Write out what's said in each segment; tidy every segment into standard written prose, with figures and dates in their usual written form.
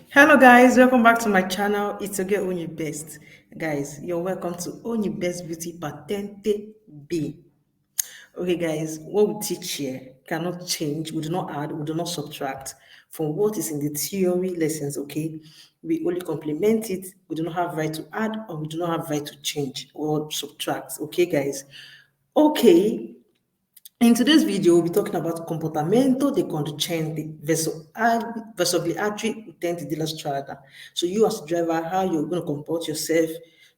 Hello guys, welcome back to my channel. It's again Only Best. Guys, you're welcome to Only Best Beauty Patente B. Okay guys, what we teach here cannot change. We do not add, we do not subtract from what is in the theory lessons, okay? We only complement it. We do not have right to add or we do not have right to change or subtract, okay guys? Okay, in today's video, we'll be talking about comportamento dei conducenti verso gli altri utenti della strada. So you as a driver, how you're going to comport yourself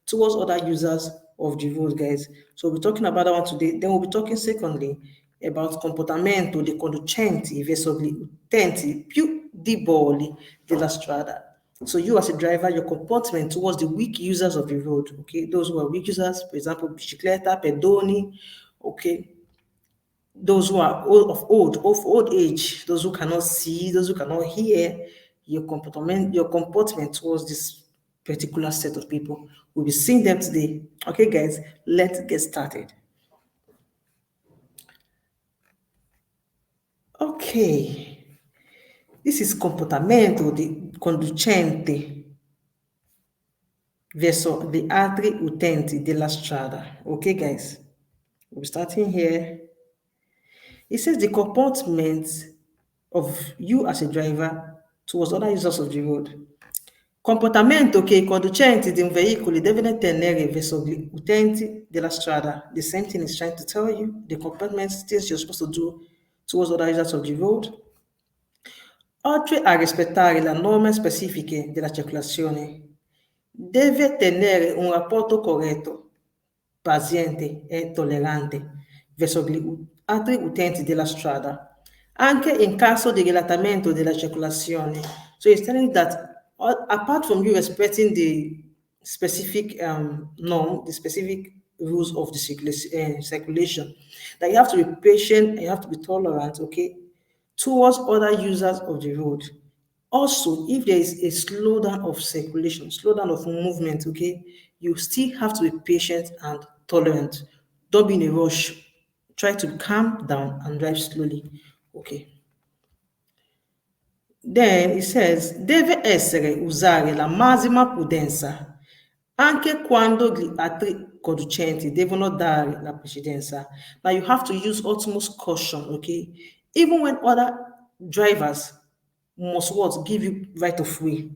towards other users of the road, guys. So we'll be talking about that one today. Then we'll be talking secondly about comportamento dei conducenti verso gli utenti più deboli della strada. So you as a driver, your comportment towards the weak users of the road, okay? Those who are weak users, for example, bicicletta, pedoni, okay? Those who are of old age, those who cannot see, those who cannot hear, your comportment towards this particular set of people. We'll be seeing them today. Okay, guys, let's get started. Okay, this is comportamento di conducente verso gli altri utenti della strada. Okay, guys, we'll be starting here. It says the comportment of you as a driver towards other users of the road. Comportamento che i conducenti di un veicolo devono tenere verso gli utenti della strada. The same thing is trying to tell you, the comportment things you're supposed to do towards other users of the road. Oltre a rispettare le norme specifiche della circolazione, deve tenere un rapporto corretto, paziente e tollerante verso gli altri utenti della strada, anche in caso di rilattamento della circolazione. So it's telling you that apart from you respecting the specific norm, the specific rules of the circulation, that you have to be patient and you have to be tolerant, okay, towards other users of the road. Also, if there is a slowdown of circulation, slowdown of movement, okay, you still have to be patient and tolerant. Don't be in a rush. Try to calm down and drive slowly, okay. Then it says, deve usare la massima prudenza, anche quando gli altri conducenti devono dare la precedenza. Now you have to use utmost caution, okay? Even when other drivers must give you right of way,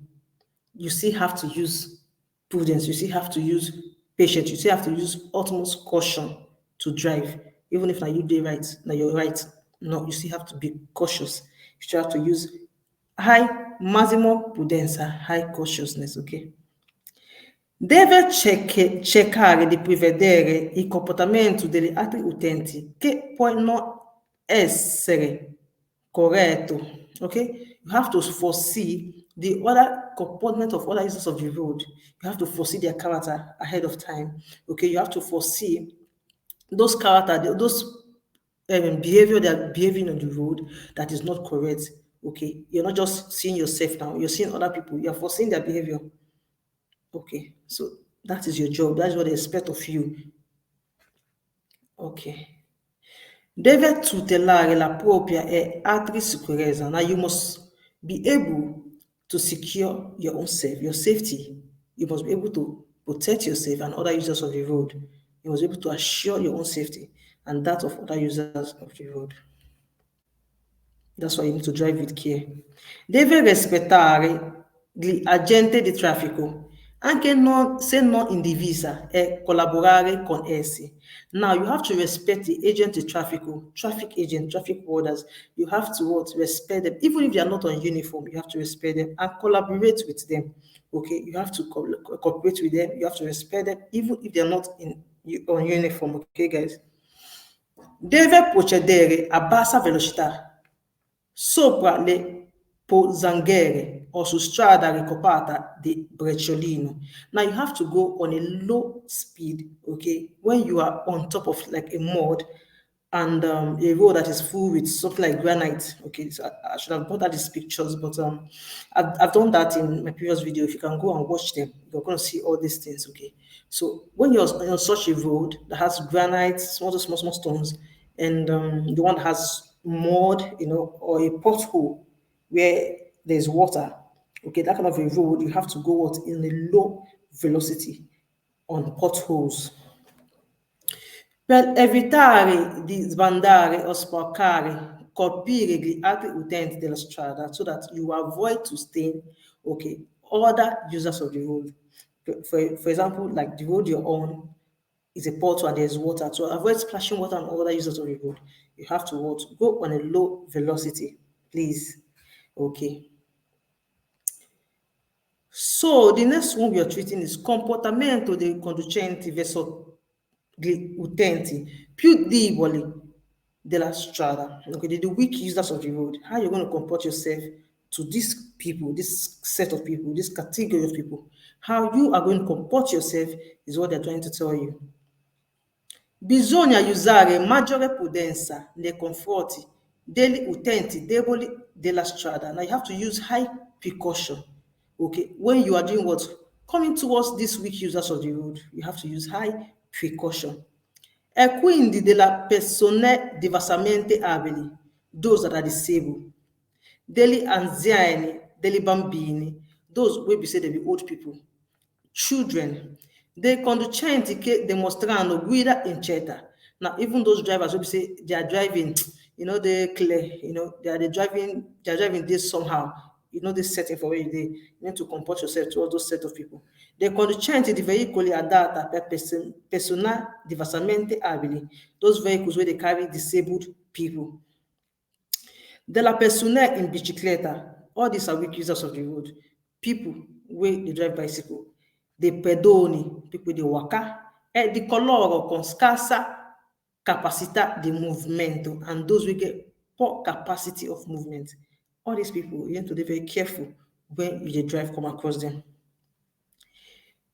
you still have to use prudence, you still have to use patience, you still have to use utmost caution to drive, even if now you do right, now you're right. No, you still have to be cautious. You still have to use high massimo prudenza, high cautiousness, ok? Deve cercare di prevedere il comportamento degli altri utenti che può non essere corretto, ok? You have to foresee the other comportment of other users of the road. You have to foresee their character ahead of time, okay? You have to foresee those character, those behavior they are behaving on the road that is not correct. Okay, you're not just seeing yourself now, you're seeing other people, you're foreseeing their behavior. Okay, so that is your job, that's what they expect of you. Okay. Deve tutelare la propria e altri sicurezza. Now you must be able to secure your own your safety. You must be able to protect yourself and other users of the road. You must be able to assure your own safety and that of other users of the road. That's why you need to drive with care. Deve rispettare gli agenti di traffico, anche se non in divisa, e collaborare con essi. Now, you have to respect the agent di traffico, traffic agent, traffic warders. You have to respect them. Even if they are not on uniform, you have to respect them and collaborate with them. Okay, you have to cooperate with them. You have to respect them, even if they are not on uniform. Okay, guys. Deve procedere a bassa velocità sopra le pozzanghere o su strada ricoperta di brecciolino. Now you have to go on a low speed, okay, when you are on top of like a mud and a road that is full with something like granite. Okay, so I should have brought out these pictures, but I've done that in my previous video. If you can go and watch them, you're going to see all these things, okay. So when you're on such a road that has granite, small stones, and the one that has mud, you know, or a pothole where there's water, Okay, that kind of a road, you have to go what in a low velocity on potholes. Per evitare di sbandare o sporcare, colpire gli altri utenti della strada so that you avoid to stain, okay, other users of the road. For example, like the road you're on is a pothole and there's water. To avoid splashing water on other users of the road, you have to what? Go on a low velocity, please. Okay. So the next one we are treating is comportamento dei conducenti verso gli utenti più deboli della strada. Okay, the weak users of the road. How you're going to comport yourself to these people, this set of people, this category of people. How you are going to comport yourself is what they're trying to tell you. Bisogna usare maggiore prudenza nei confronti degli utenti deboli della strada. Now you have to use high precaution. Okay, when you are doing what? Coming towards these weak users of the road, you have to use high precaution. E quindi della persone diversamente abili, those that are disabled, degli anziani, degli bambini, those wey be say they be old people, children, dei conducenti che dimostreranno guida incetta. Now, even those drivers wey be say they are driving, they clear, they are driving this somehow. This setting for where you dey. You need to comport yourself towards those set of people. Dei conducenti di veicoli adatta per persone diversamente abili, those vehicles wey dey carry disabled people. Della persone in bicicletta, all these are weak users of the road. People wey dey drive bicycle, dei pedoni, people dey waka, e di coloro con scarsa capacità di movimento, and those wey get poor capacity of movement. All these people, you need to be very careful when you dey drive come across them.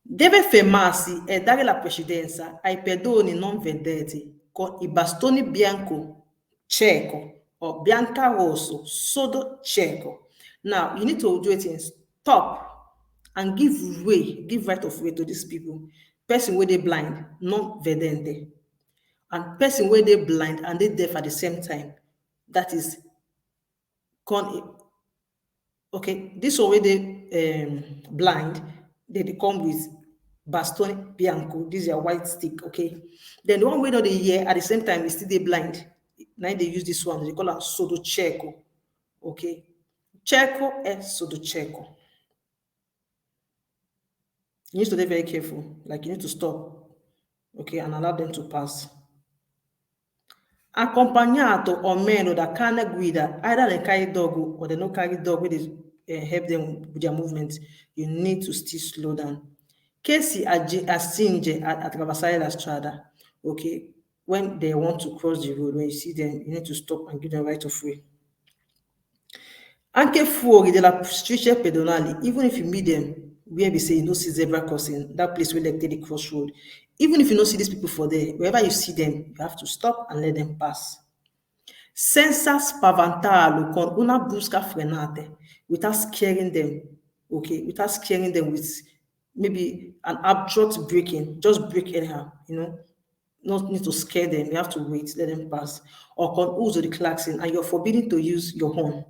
Deve fermarsi e dare la precedenza ai pedoni non vedenti con i bastoni bianco cieco or bianca rosso sodo cieco. Now, you need to do it in stop and give way, give right of way to these people. Person wey dey blind, non vedente, and person wey dey blind and dey deaf at the same time. That is okay, this one wey dey blind, they come with bastone bianco. This is a white stick, okay? Then the one wey no dey hear at the same time is still dey blind. Now they use this one, they call am sodo cieco, okay? Cieco e sodo cieco. You need to be very careful, like you need to stop, okay, and allow them to pass. Accompagnato o meno da cane guida, either they carry dog or they no carry dog, where they help them with their movement, you need to still slow down. Che si accinge a attraversare la strada, okay, when they want to cross the road, when you see them, you need to stop and give them right of way. Anche fuori della strisce pedonali, even if you meet them where we say you no see zebra crossing, that place where they take the crossroad, even if you don't see these people for there, wherever you see them, you have to stop and let them pass. Senza spaventarlo con una brusca frenata, without scaring them, okay, without scaring them with maybe an abrupt braking, just brake anyhow, not need to scare them, you have to wait, let them pass. Or con uso di klaxon, and you're forbidden to use your horn.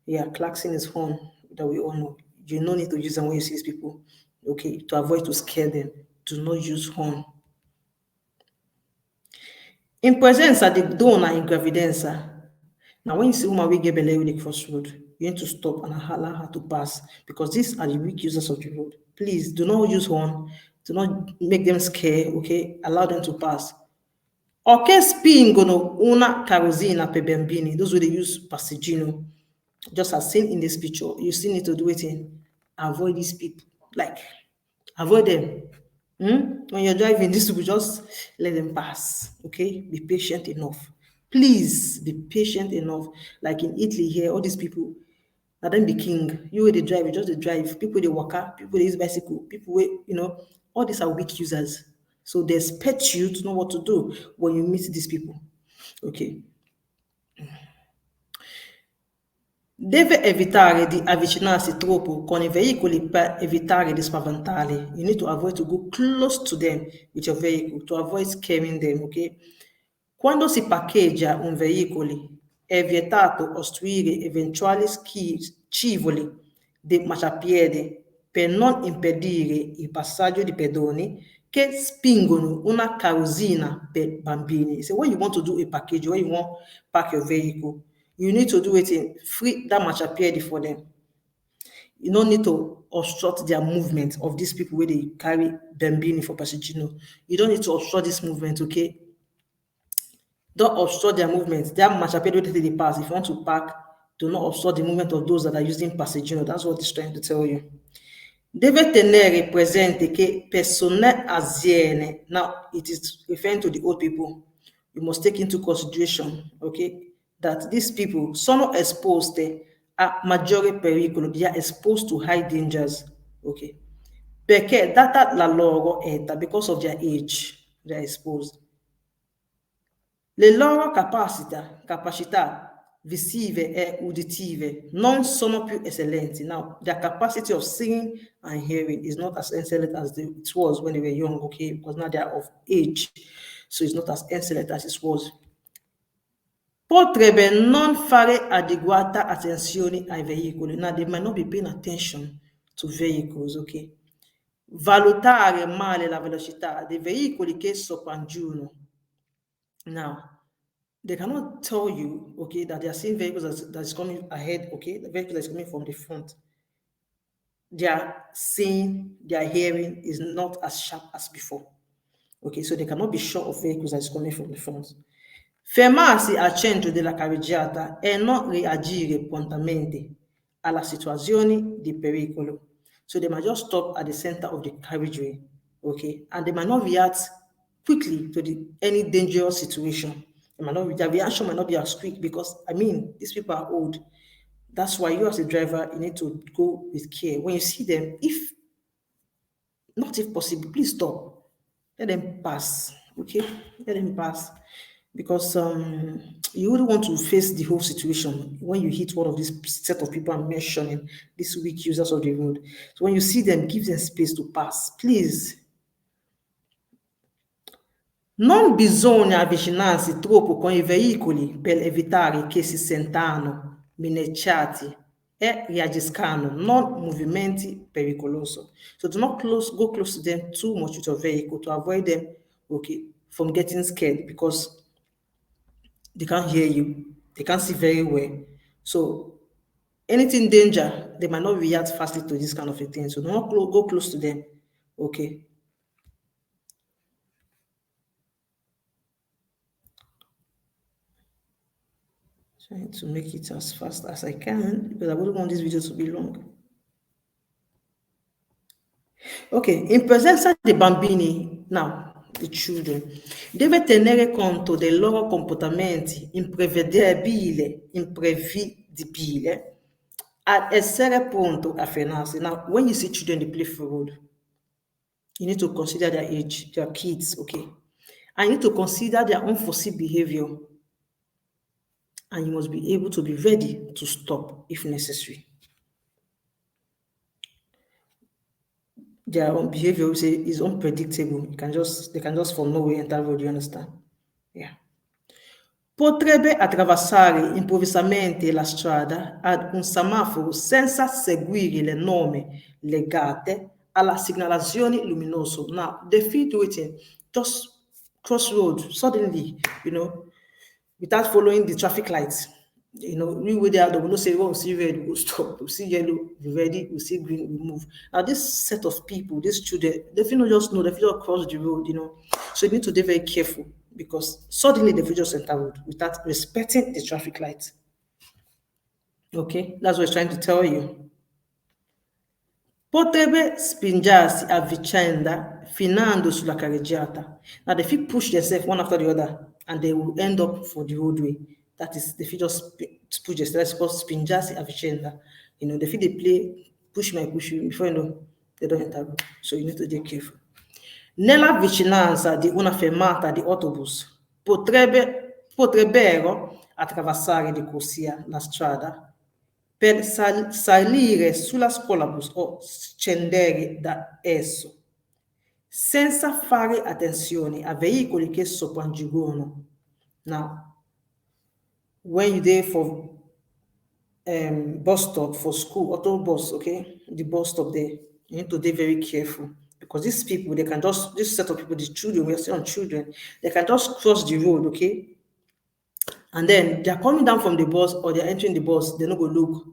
Yeah, klaxon is horn that we all know. You no need to use them when you see these people, okay, to avoid to scare them. Do not use horn. In presenza di donna in gravidanza. Now, when you see woman will get belly with the crossroad, you need to stop and allow her to pass, because these are the weak users of the road. Please do not use horn. Do not make them scare, okay? Allow them to pass. O che spingono una carrozzina per bambini, those who they use passeggino, just as seen in this picture, you still need to do it in. Avoid these people, like, avoid them. When you're driving, this will just let them pass, okay? Be patient enough. Please be patient enough. Like in Italy here, all these people, now them be king. You will they drive, you just they drive. People they walk up, people they use bicycle, people wey, all these are weak users. So they expect you to know what to do when you meet these people. Okay. Deve evitare di avvicinarsi troppo con I veicoli per evitare di spaventarli. You need to avoid to go close to them with your vehicle to avoid scaring them, okay? Quando si parcheggia un veicolo è vietato ostruire eventuali scivoli dei marciapiede per non impedire il passaggio di pedoni che spingono una carrozzina per bambini. So when you want to do a package, when you want to park your vehicle, you need to do it in free that marciapiede for them. You don't need to obstruct their movement of these people where they carry bambini for passeggino. You don't need to obstruct this movement, okay? Don't obstruct their movement. Their marciapiede where they pass. If you want to park, do not obstruct the movement of those that are using passeggino. That's what it's trying to tell you. Deve tenere presente che persone anziane, now it is referring to the old people, you must take into consideration, okay, that these people sono esposte a maggiore pericolo, they are exposed to high dangers, okay, perché data la loro età, because of their age, they are exposed. Le loro capacità visive e uditive non sono più eccellenti. Now, their capacity of seeing and hearing is not as excellent as it was when they were young, okay, because now they are of age, so it's not as excellent as it was. Potrebbe non fare adeguata attenzione ai veicoli. Now, they might not be paying attention to vehicles, okay. Valutare male la velocità dei veicoli che sopraggiungono. Now, they cannot tell you, okay, that they are seeing vehicles that is coming ahead, okay, the vehicle that is coming from the front. Their seeing, their hearing is not as sharp as before. Okay, so they cannot be sure of vehicles that is coming from the front. Fermarsi al centro della carreggiata e non reagire prontamente alla situazione di pericolo. So they might just stop at the center of the carriageway, okay, and they might not react quickly to any dangerous situation. Their reaction might not be as quick because, I mean, these people are old. That's why you as a driver, you need to go with care. When you see them, if possible, please stop. Let them pass, okay? Let them pass. Because you wouldn't want to face the whole situation when you hit one of these set of people I'm mentioning, these weak users of the road. So when you see them, give them space to pass, please. Non bisogna avvicinarsi troppo con i veicoli per evitare che si sentano minacciati e reagiscano non movimenti pericolosi. So do not go close to them too much with your vehicle to avoid them, okay, from getting scared because they can't hear you, they can't see very well. So anything danger, they might not react fastly to this kind of a thing. So do not go close to them, okay? Trying to make it as fast as I can because I wouldn't want this video to be long. Ok, in presenza dei bambini, now, the children, deve tenere conto dei loro comportamenti imprevedibili ad essere pronto a frenarsi. Now, when you see children they play for road, you need to consider their age, their kids, okay? And you need to consider their unforeseen behavior. And you must be able to be ready to stop if necessary. Their own behavior is unpredictable. They can just from nowhere enter road, you understand? Yeah. Potrebbe attraversare improvvisamente la strada ad un semaforo senza seguire le norme legate alla segnalazione luminosa. Now, the field waiting, just cross road suddenly, without following the traffic lights. We were there, they will not say, oh, we see red, we will stop. We see yellow, we ready, we see green, we move. Now, this set of people, these children, they feel not just know, they feel cross the road, So you need to be very careful because suddenly they feel just enter road without respecting the traffic lights. Okay, that's what it's trying to tell you. Potrebbe spingersi a vicenda finendo sulla carreggiata. Now, they feel push themselves one after the other and they will end up for the roadway. That is, they feel just push themselves. That's called spingersi a vicenda. They feel they play push my push you before they don't enter. So you need to be careful. Nella vicinanza di una fermata di autobus potrebbero attraversare di corsia la strada per salire sulla scuolabus o scendere da esso, senza fare attenzione a veicoli che sopraggiungono. Now, when you're there for bus stop for school, auto bus, okay, the bus stop there, you need to be very careful, because these people, they can just, this set of people, the children, we are still on children, they can just cross the road, okay, and then they're coming down from the bus or they're entering the bus, they're not going to look,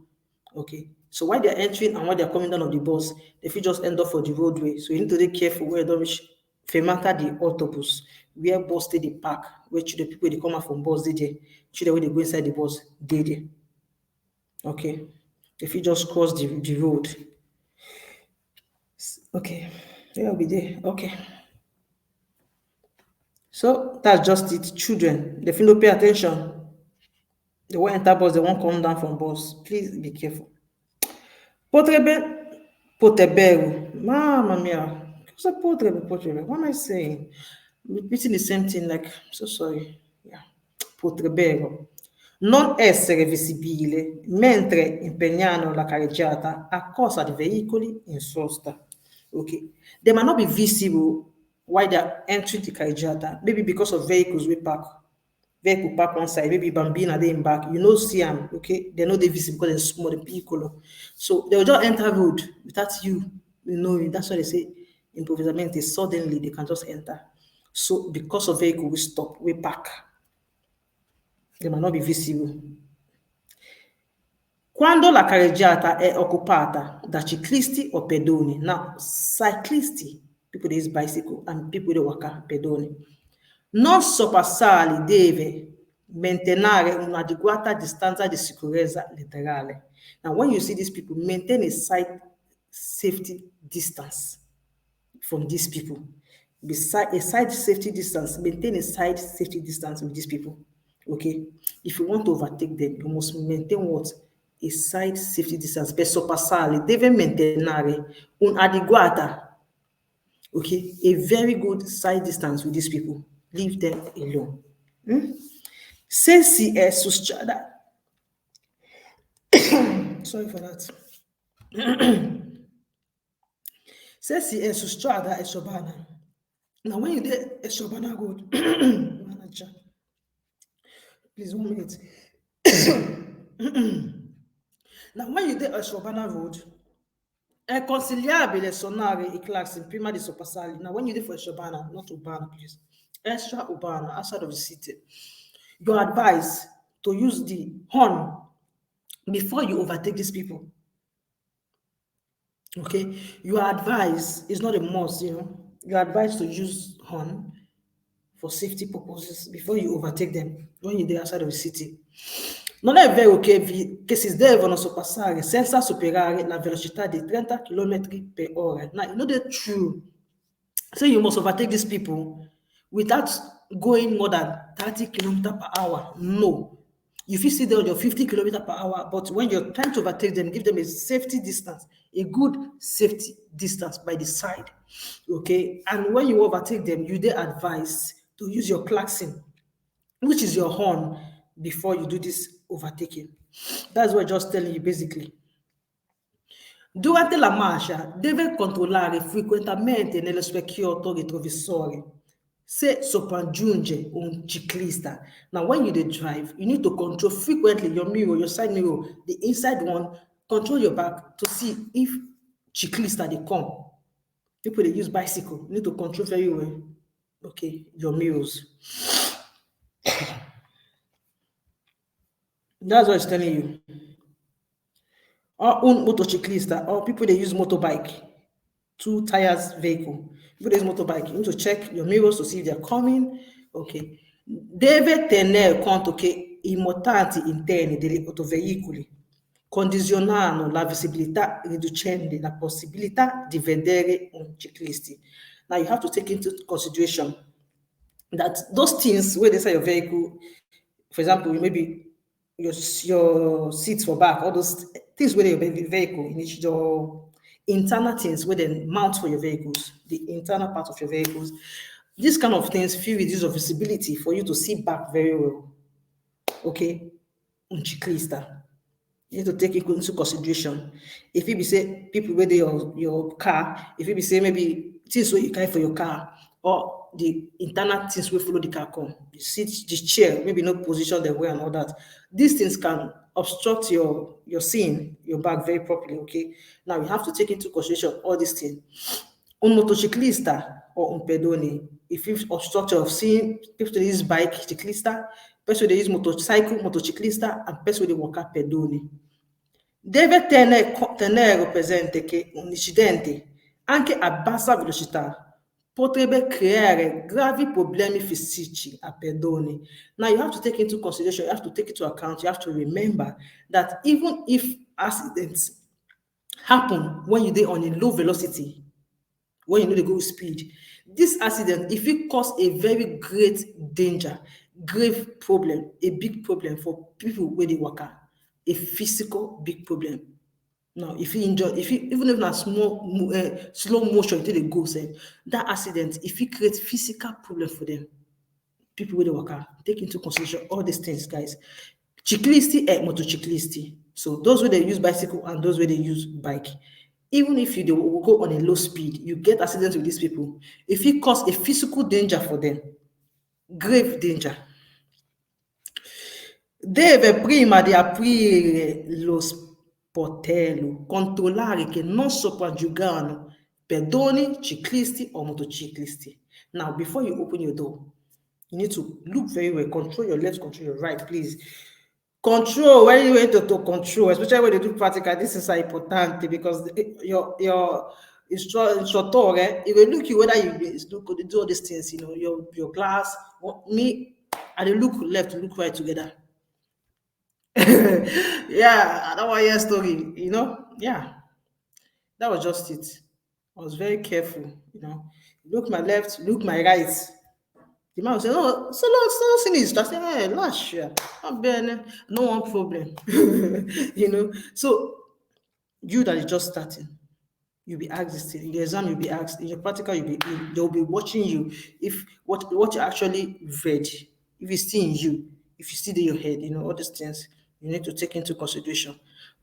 okay. So while they're entering and while they're coming down of the bus, they feel just end up for the roadway. So you need to be careful where don't reach fermata the autobus, where bus they park, where the people they come out from bus they there, children where they go inside the bus they there. Okay, if you just cross the road, okay, they'll be there. Okay, so that's just it. Children, they feel no pay attention. They won't enter bus, they won't come down from bus. Please be careful. Potrebbe, mamma mia, cosa potrebbe? What am I saying? Repeating the same thing, like, I'm so sorry. Yeah. Potrebbero non essere visibile mentre impegnano la carreggiata a causa di veicoli in sosta. Okay. They might not be visible while they're entering the carreggiata, maybe because of vehicles we park. Vehicle park one side, maybe bambina they in back, you know, see them, okay? They're not visible because they're small, the piccolo. So they'll just enter road without you knowing. That's why they say improvement suddenly they can just enter. So because of vehicle, we stop, we park. They might not be visible. Quando la carreggiata è occupata da ciclisti o pedoni, now cyclisti, people that use bicycle, and people that walk, pedoni, non sorpassarli deve mantenere un'adeguata distanza di sicurezza laterale. Now, when you see these people, maintain a side safety distance from these people. Beside a side safety distance, maintain a side safety distance with these people. Okay, if you want to overtake them, you must maintain what? A side safety distance. Per sorpassarli deve mantenere un'adeguata, okay, a very good side distance with these people. Leave them alone. Se si è su strada, sorry for that. Se si è su strada e Shobana. Now, when you did a Shobana road, manager, please 1 minute. Now, when you did a Shobana road, è consigliabile suonare i clacson prima di sorpassarli. Now, when you did for a Shobana, not Urbana, please, extra Urbana, outside of the city, you're advised to use the horn before you overtake these people. Okay, you are advised, it's not a must, you know, you're advised to use horn for safety purposes before you overtake them when you're outside of the city. Non è vero che si devono sorpassare senza superare la velocità di 30 km/h. Now, you know the true. So you must overtake these people without going more than 30 km/h. No. If you see them on your 50 km/h, but when you're trying to overtake them, give them a safety distance, a good safety distance by the side. Okay. And when you overtake them, you they advise to use your klaxon, which is your horn, before you do this overtaking. That's what I'm just telling you basically. Durante la marcia deve controllare frequentemente nello specchietto retrovisore se sopraggiunge un ciclista. Now, when you drive, you need to control frequently your mirror, your side mirror, the inside one, control your back to see if ciclista they come. People they use bicycle, you need to control very well, okay, your mirrors. That's what it's telling you. Or un motociclista, or people they use motorbike, 2 tires vehicle. People they use motorbike, you need to check your mirrors to see if they're coming. Okay. Deve tener conto che I montanti interni degli autoveicoli condizionano la visibilità riducendo la possibilità di vedere un ciclista. Now you have to take into consideration that those things where they say your vehicle, for example, maybe your seats for back, all those things where your vehicle, in your internal things where they mount for your vehicles, the internal part of your vehicles, these kind of things feel reduce your visibility for you to see back very well. Okay, un ciclista. You need to take it into consideration. If you be say people where they your car, if you be say maybe things where you carry for your car, or the internal things wey follow the car come, the seat, the chair, maybe no position dem well and all that. These things can obstruct your seeing your back very properly, okay? Now, you have to take into consideration all these things. Un motociclista or un pedone, if you obstruct of seeing people dey use bike, ciclista, person wey dey use motorcycle, motociclista, and person wey dey waka pedone. Deve tenere presente che un incidente, anche a bassa velocità, potrebbe creare gravi problemi fisici a pedoni. Now, you have to take into consideration, you have to take into account, you have to remember that even if accidents happen when you dey on a low velocity, when you know dey go with speed, this accident, if it cause a very great danger, grave problem, a big problem for people wey dey waka, a physical big problem. Now, if you injure, even if na small slow motion till they go, say that accident, if it create physical problem for them, people wey dey waka, take into consideration all these things, guys. Ciclisti and motociclisti. So those wey dey use bicycle and those wey dey use bike, even if you dey go on a low speed, you get accident with these people, if it cause a physical danger for them, grave danger. Deve prima di aprire lo sportello controllare che non sopraggiungano pedoni, ciclisti, or motociclisti. Now, before you open your door, you need to look very well. Control your left, control your right, please. Control, when you enter to control, especially when you do practical, this is important because your instructor, he will look you whether you do all these things, you know, your glass. Me, I dey look left, look right together. Yeah, that was your story, you know. Yeah, that was just it. I was very careful, you know. Look my left, look my right. The man will say, "Oh, so finish." I say, "Hey, last year, no one problem." You know. So you that is just starting, you'll be asked this thing. In the exam, you'll be asked. In your practical, they'll be watching you. If what you actually read, if it's still in you, if you still in your head, you know, all these things you need to take into consideration.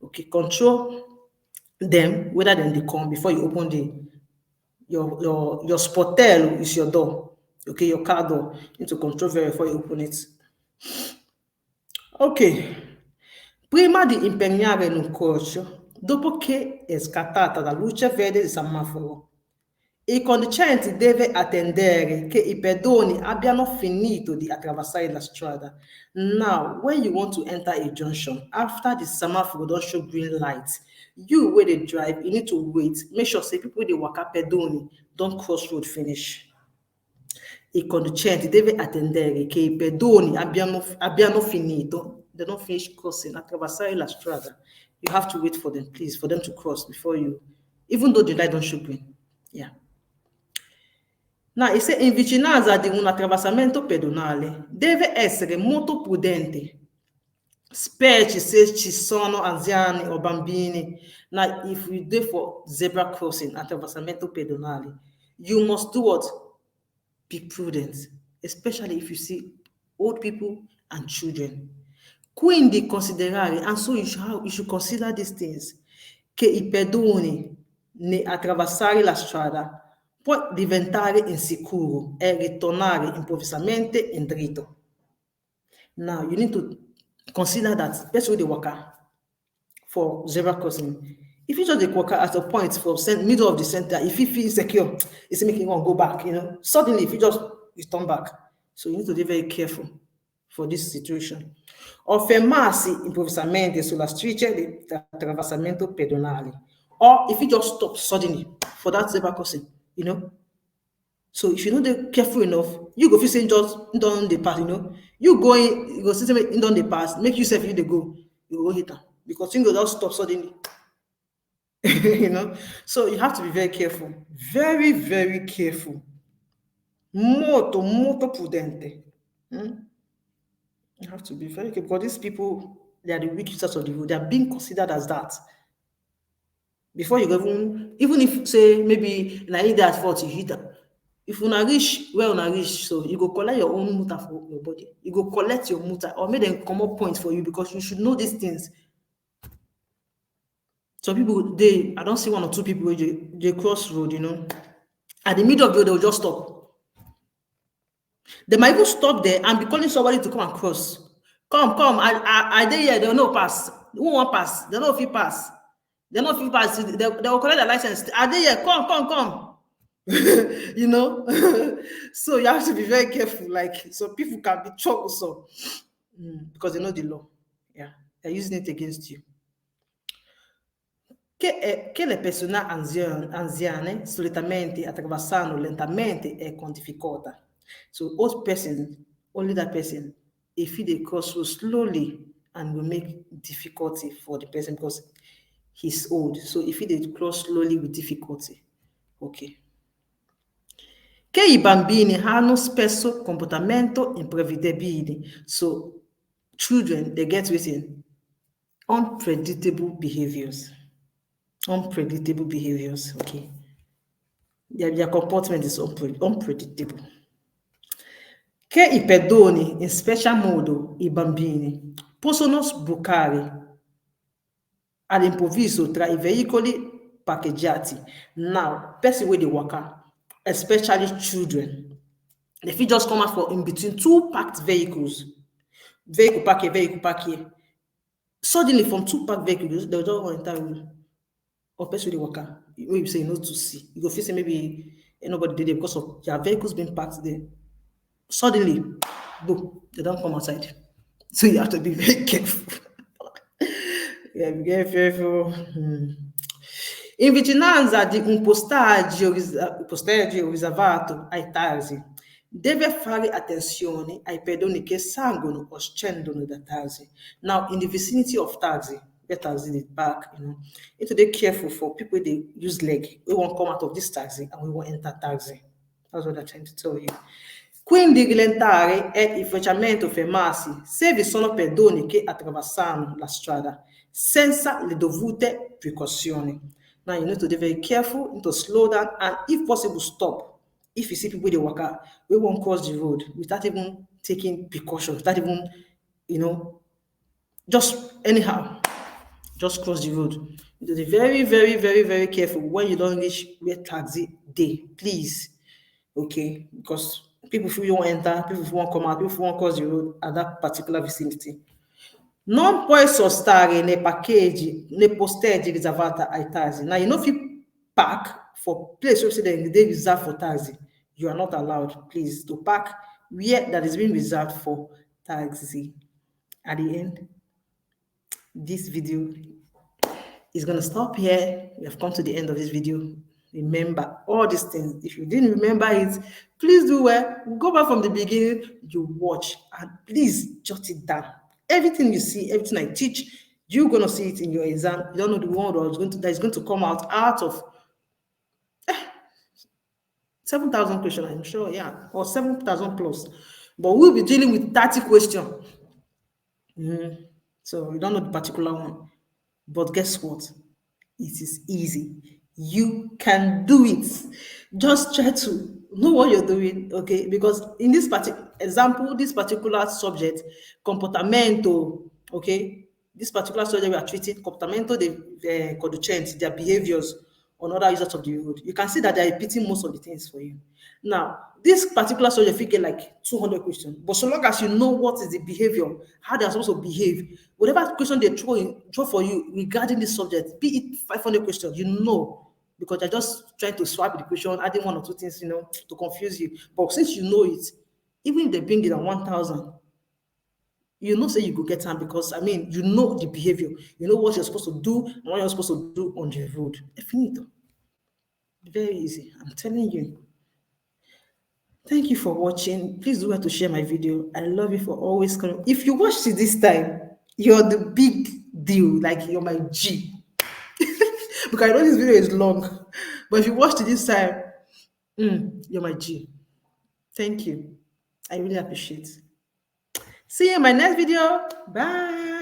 Okay, control them, whether then they come before you open your sportello is your door. Okay, your car door. You need to control very before you open it. Ok, prima di impegnare in un corso, dopo che è scattata la luce verde del semaforo, il conducente deve attendere che i pedoni abbiano finito di attraversare la strada. Now, when you want to enter a junction, after the semaphore don show green light, you wey dey drive, you need to wait, make sure say people wey dey waka pedoni don cross road finish. Il conducente deve attendere che i pedoni abbiano finito, they don't finish crossing, attraversare la strada. You have to wait for them, please, for them to cross before you, even though the light don't show green. Yeah. Now, e se in vicinanza di un attraversamento pedonale, deve essere molto prudente, specie se ci sono anziani o bambini. Now, if you go for zebra crossing, attraversamento pedonale, you must do what? Be prudent, especially if you see old people and children. Quindi considerare, and so you should consider these things, che i pedoni ne attraversare la strada può diventare insicuro e ritornare improvvisamente in dritto. Now, you need to consider that person wey dey waka for zebra crossing, if you just dey waka at a point for middle of the center, if you feel insecure, you say make you wan go back, you know, suddenly if you just return back. So you need to be very careful for this situation. O fermarsi improvvisamente sulla striscia di attraversamento pedonale, or if you just stop suddenly for that zebra crossing, you know. So if you no dey careful enough, you go feel say just don dey pass, you know. You go see say you don dey pass, make you sef you dey go, you go hit am because you go just stop suddenly. You know. So you have to be very careful, very, very careful. Molto, molto prudente. You have to be very careful because these people, they are the weak users of the road. They are being considered as that. Before you even if say maybe na you dey at fault, you hit am. If una reach where una reach, so you go collect your own motor for your body. You go collect your motor or make them comot point for you because you should know these things. Some people, I don't see one or two people wey dey cross road, you know. At the middle of the road, they will just stop. They might even stop there and be calling somebody to come and cross. Come, I dey here, they will no pass. Who won't pass? They know if you pass. They know if you pass, they will collect the license. Are they here? Come. You know? So you have to be very careful. Like, so people can be troublesome because they know the law. Yeah, they're using it against you. Che le persone anziane solitamente attraversano lentamente e con difficoltà. So old person, only that person, if they cross slowly and will make difficulty for the person because he's old. So if they cross slowly with difficulty, okay. Che I bambini hanno spesso comportamento imprevedibili. So children, they get within unpredictable behaviors. Unpredictable behaviors, okay. Their comportment is unpredictable. Che I pedoni, in special modo I bambini, possono sbucare all'improvviso tra I veicoli parcheggiati. Now, person wey dey waka, especially children, they fit just come out for in between two parked vehicles. Vehicle park here. Suddenly, from two parked vehicles, they will just enter room. Or person wey dey waka, wey you say you no to see. You go feel say maybe nobody did it because of their vehicles being parked there. Suddenly, boom, they don't come outside. So you have to be very careful. Yeah, be very careful. In vicinanza di un postaggio riservato ai tarsi, deve fare attenzione ai pedoni che salgono o scendono da tarsi. Now, in the vicinity of tarsi, where taxi dey park, you know, you need to be careful for people they use leg. We won't come out of this taxi and we won't enter taxi. That's what I'm trying to tell you. Quindi rallentare è effettivamente fermarsi se vi sono pedoni che attraversano la strada senza le dovute precauzioni. Now you need to be very careful, you need to slow down and if possible stop. If you see people they walk out, we won't cross the road without even taking precautions, without even, you know, just anyhow, just cross the road. You need to be very, very, very, very careful when you don't reach where taxi dey, please. Okay, because people who won't enter, people who won't come out, people who won't cross the road at that particular vicinity. Non puoi sostare nei parcheggi, nei posteggi riservati ai taxi. Now, you know if you park for place where they reserve for taxi, you are not allowed, please, to park where that is being reserved for taxi. At the end, this video is going to stop here. We have come to the end of this video. Remember all these things. If you didn't remember it, please do well. Go back from the beginning, you watch, and please jot it down. Everything you see, everything I teach, you're going to see it in your exam. You don't know the one that is going to come out of 7,000 questions, I'm sure, yeah, or 7,000 plus. But we'll be dealing with 30 questions. So you don't know the particular one. But guess what? It is easy. You can do it. Just try to know what you're doing, okay? Because in this particular example, this particular subject, comportamento, okay? This particular subject we are treating, comportamento de conducenti, their behaviors on other users of the road. You can see that they are repeating most of the things for you. Now, this particular subject, you get like 200 questions, but so long as you know what is the behavior, how they are supposed to behave, whatever question they throw for you regarding this subject, be it 500 questions, you know, because they're just trying to swap the question, adding one or two things, you know, to confuse you. But since you know it, even if they bring it at 1,000, you know, say you go get time because, I mean, you know the behavior, you know what you're supposed to do and what you're supposed to do on the road. Finito. Very easy, I'm telling you. Thank you for watching. Please do well to share my video. I love you for always coming. If you watched it this time, you're the big deal. Like, you're my G. Because I know this video is long. But if you watched it this time, you're my G. Thank you. I really appreciate it. See you in my next video. Bye.